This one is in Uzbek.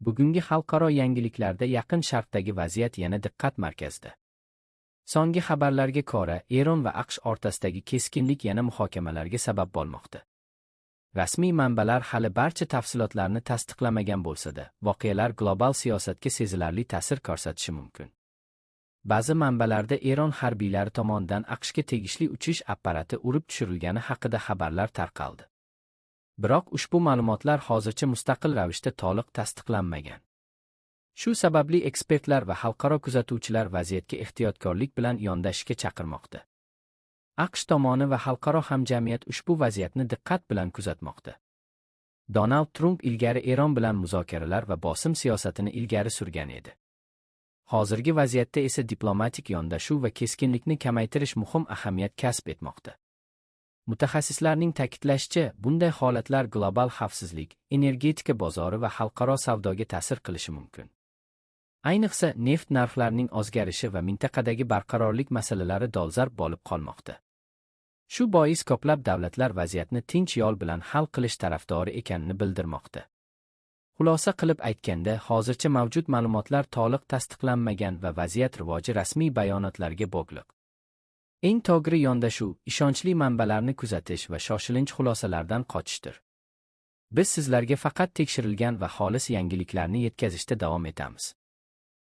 Bugungi xalqaro yangiliklarda Yaqin Sharqdagi vaziyat yana diqqat markazida. So'nggi xabarlarga ko'ra, Eron va AQSh o'rtasidagi keskinlik yana muhokamalarga sabab bo'lmoqda. Rasmiy manbalar hali barcha tafsilotlarni tasdiqlamagan bo'lsa-da, voqealar global siyosatga sezilarli ta'sir ko'rsatishi mumkin. Ba'zi manbalarda Eron harbiylari tomonidan AQShga tegishli uchish apparati urib tushirilgani haqida xabarlar tarqaldi. Biroq ushbu ma'lumotlar hozircha mustaqil ravishda to'liq tasdiqlanmagan. Shu sababli ekspertlar va xalqaro kuzatuvchilar vaziyatga ehtiyotkorlik bilan yondashishga chaqirmoqda. AQSh tomoni va xalqaro hamjamiyat ushbu vaziyatni diqqat bilan kuzatmoqda. Donald Trump ilgari Eron bilan muzokaralar va bosim siyosatini ilgari surgan edi. Hozirgi vaziyatda esa diplomatik yondashuv va keskinlikni kamaytirish muhim ahamiyat kasb etmoqda. Mutaxassislarning ta'kidlashicha, bunday holatlar global xavfsizlik, energetika bozori va xalqaro savdoga ta'sir qilishi mumkin. Ayniqsa, neft narxlarining o'zgarishi va mintaqadagi barqarorlik masalalari dolzarb bo'lib qolmoqda. Shu bois ko'plab davlatlar vaziyatni tinch yo'l bilan hal qilish tarafdori ekanini bildirmoqda. Xulosa qilib aytganda, hozircha mavjud ma'lumotlar to'liq tasdiqlanmagan va vaziyat rivoji rasmiy bayonotlarga bog'liq. Eng to'g'ri yondashuv, ishonchli manbalarni kuzatish va shoshilinch xulosalardan qochishdir. Biz sizlarga faqat tekshirilgan va xolis yangiliklarni yetkazishda davom etamiz.